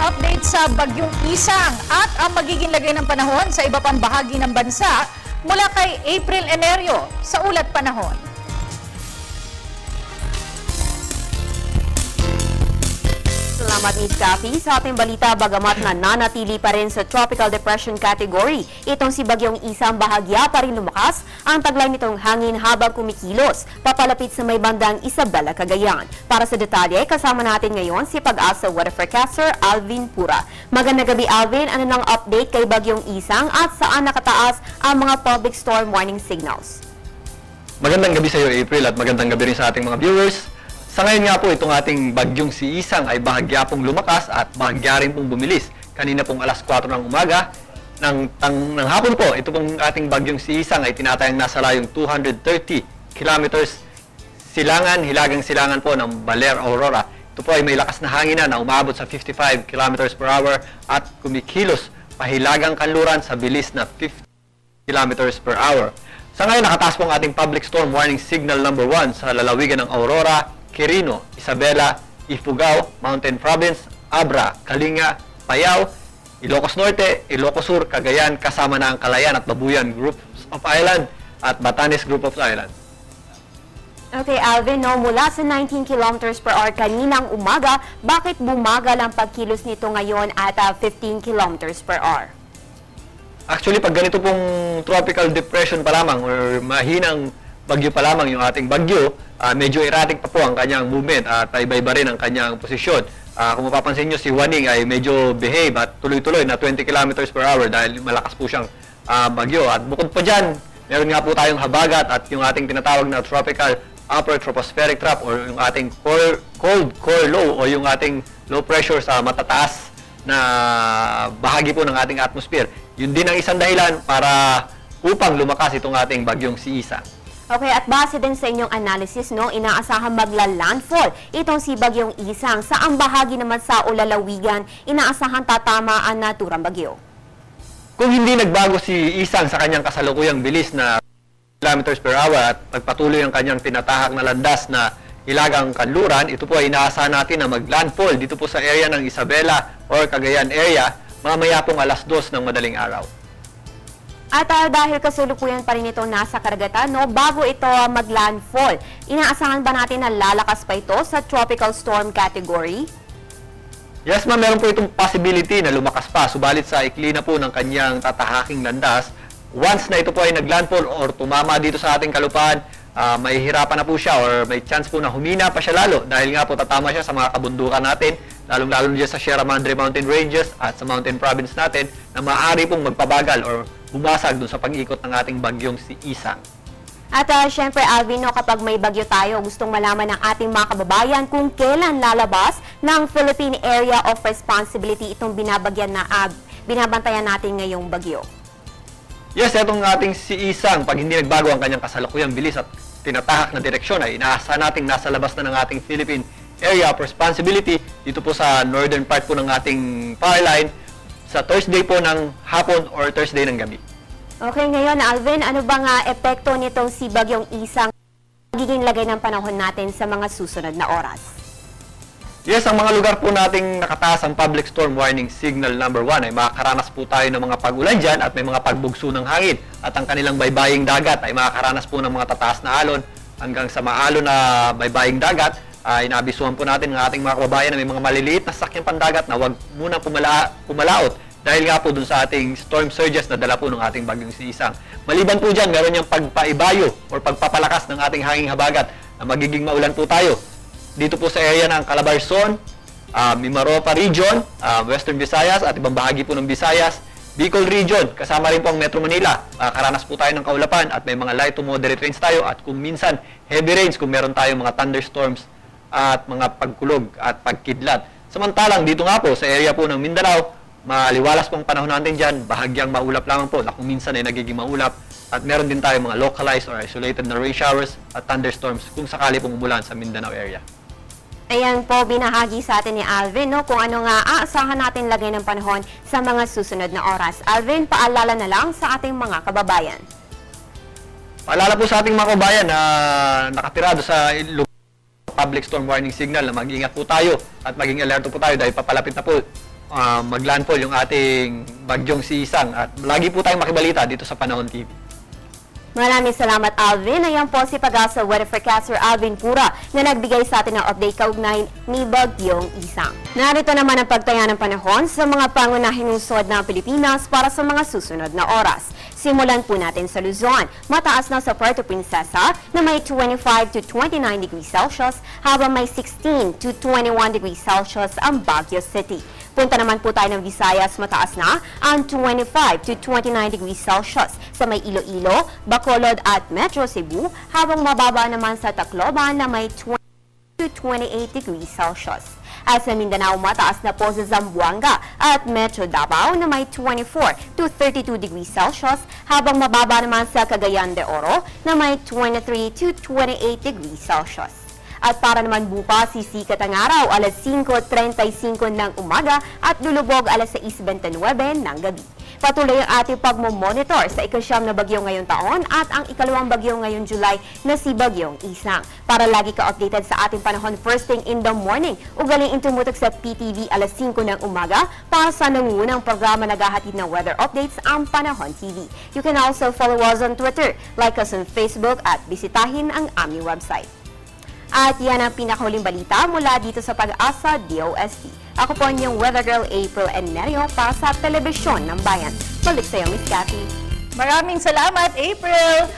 update sa Bagyong Isang at ang magiging lagay ng panahon sa iba pang bahagi ng bansa mula kay April Enerio sa Ulat Panahon. Salamat, Miss Cathy. Sa ating balita, bagamat nananatili pa rin sa Tropical Depression category, itong si Bagyong Isang bahagya pa rin lumakas ang taglay nitong hangin habang kumikilos papalapit sa may bandang Isabela, Cagayan. Para sa detalye, kasama natin ngayon si Pag-asa Weather Forecaster Alvin Pura. Magandang gabi, Alvin. Ano nang update kay Bagyong Isang at saan nakataas ang mga public storm warning signals? Magandang gabi sa iyo, April, at magandang gabi rin sa ating mga viewers. Sa ngayon nga po, itong ating bagyong si Isang ay bahagya pong lumakas at bahagya rin pong bumilis. Kanina pong alas 4 ng umaga, ng hapon po, ito pong ating bagyong si Isang ay tinatayang nasa layong 230 kilometers hilagang silangan po ng Baler, Aurora. Ito po ay may lakas na hangin na umabot sa 55 kilometers per hour at kumikilos pahilagang kanluran sa bilis na 50 kilometers per hour. Sa ngayon, nakataas po ang ating public storm warning signal number 1 sa lalawigan ng Aurora, Quirino, Isabela, Ifugao, Mountain Province, Abra, Kalinga, Payao, Ilocos Norte, Ilocos Sur, Cagayan, kasama na ang Calayan at Babuyan Groups of Island at Batanes Group of Island. Okay, Alvin, mula sa 19 kilometers per hour kaninang umaga, bakit bumagal ang pagkilos nito ngayon at 15 kilometers per hour? Actually, pag ganito pong tropical depression pa lamang or mahinang bagyo pa lamang yung ating bagyo, medyo erratic pa po ang kanyang movement at iba-iba rin ang kanyang posisyon. Kung mapapansin nyo, si Waning ay medyo behave at tuloy-tuloy na 20 kilometers per hour dahil malakas po siyang bagyo. At bukod pa dyan, meron nga po tayong habagat at yung ating tinatawag na tropical upper tropospheric trough or yung ating cold core low o yung ating low pressure sa matataas na bahagi po ng ating atmosphere. Yun din ang isang dahilan para upang lumakas itong ating bagyong si Isang. Okay, at base din sa inyong analysis, inaasahan magla-landfall itong si Bagyong Isang. Sa ang bahagi naman sa ulalawigan, inaasahan tatama ang naturang bagyo. Kung hindi nagbago si Isang sa kanyang kasalukuyang bilis na kilometers per hour at pagpatuloy ang kanyang tinatahak na landas na hilagang kanluran, ito po ay inaasahan natin na mag-landfall dito po sa area ng Isabela or Cagayan area mamaya pong alas 2 ng madaling araw. At dahil kasulukuyan pa rin ito nasa karagatan, bago ito mag-landfall, inaasahan ba natin na lalakas pa ito sa tropical storm category? Yes, ma'am, meron po itong possibility na lumakas pa. Subalit sa ikli na po ng kanyang tatahaking landas, once na ito po ay nag-landfall or tumama dito sa ating kalupaan, mahihirapan na po siya or may chance po na humina pa siya lalo dahil nga po tatama siya sa mga kabundukan natin, lalong-lalo dyan sa Sierra Madre Mountain Ranges at sa Mountain Province natin na maaari pong magpabagal or bumasag dun sa pag-ikot ng ating bagyong si Isang. At syempre, Alvin, kapag may bagyo tayo, gustong malaman ng ating mga kababayan kung kailan lalabas ng Philippine Area of Responsibility itong binabantayan natin ngayong bagyo. Yes, itong ating si Isang, pag hindi nagbago ang kanyang kasalukuyang bilis at tinatahak na direksyon ay inaasahan nating nasa labas na ng ating Philippine Area of Responsibility dito po sa northern part po ng ating power line sa Thursday po ng hapon or Thursday ng gabi. Okay, ngayon, Alvin, ano bang epekto nitong si Bagyong Isang magiging lagay ng panahon natin sa mga susunod na oras? Yes, ang mga lugar po nating nakataas ang public storm warning signal number 1 ay makakaranas po tayo ng mga pag-ulan dyan at may mga pagbugso ng hangin. At ang kanilang baybaying dagat ay makakaranas po ng mga tataas na alon hanggang sa maalon na baybaying dagat. Inabisuhan po natin ng ating mga kababayan na may mga maliliit na sakyang pandagat na huwag muna pumalaot dahil nga po dun sa ating storm surges na dala po ng ating bagyong si Isang. Maliban po dyan, meron yung pagpaibayo o pagpapalakas ng ating hanging habagat na magiging maulan po tayo. Dito po sa area ng Calabarzon, Mimaropa Region, Western Visayas at ibang bahagi po ng Visayas, Bicol Region, kasama rin po ang Metro Manila. Karanas po tayo ng kaulapan at may mga light to moderate rains tayo at kung minsan heavy rains kung meron tayong mga thunderstorms at mga pagkulog at pagkidlat. Samantalang dito nga po sa area po ng Mindanao, maliwalas pong panahon natin dyan, bahagyang maulap lamang po na kung minsan ay nagiging maulap at meron din tayo mga localized or isolated na rain showers at thunderstorms kung sakali pong umulan sa Mindanao area. Ayan po, binahagi sa atin ni Alvin kung ano nga aasahan natin lagay ng panahon sa mga susunod na oras. Alvin, paalala na lang sa ating mga kababayan. Paalala po sa ating mga kababayan na nakatirado sa public storm warning signal na mag-ingat po tayo at maging alerto po tayo dahil papalapit na po maglandfall yung ating bagyong si Isang at lagi po tayong makibalita dito sa Panahon TV. Maraming salamat, Alvin. Ayan po si Pag-asa Weather Forecaster Alvin Pura na nagbigay sa atin ng update kaugnay ni Bagyong Isang. Narito naman ang pagtaya ng panahon sa mga pangunahing lungsod ng Pilipinas para sa mga susunod na oras. Simulan po natin sa Luzon. Mataas na sa Puerto Princesa na may 25 to 29 degrees Celsius habang may 16 to 21 degrees Celsius ang Baguio City. Punta naman po tayo ng Visayas, mataas na ang 25 to 29 degrees Celsius sa may Iloilo, Bacolod at Metro Cebu, habang mababa naman sa Tacloban na may 20 to 28 degrees Celsius. At sa Mindanao, mataas na po sa Zamboanga at Metro Davao na may 24 to 32 degrees Celsius, habang mababa naman sa Cagayan de Oro na may 23 to 28 degrees Celsius. At para naman bukas, sisikat ang araw alas 5:35 ng umaga at lulubog alas 6:29 ng gabi. Patuloy ang ating pagmomonitor sa ikasyam na bagyo ngayong taon at ang ikalawang bagyo ngayong July na si Bagyong Isang. Para lagi ka updated sa ating panahon first thing in the morning, ugaling tumutok sa PTV alas 5 ng umaga para sa nangungunang programa naghahatid ng weather updates ang Panahon TV. You can also follow us on Twitter, like us on Facebook at bisitahin ang aming website. At yan ang pinakahuling balita mula dito sa Pag-asa DOST. Ako po ang Weather Girl April Enerio para sa Telebisyon ng Bayan. Balik sa'yo, Miss Cathy. Maraming salamat, April!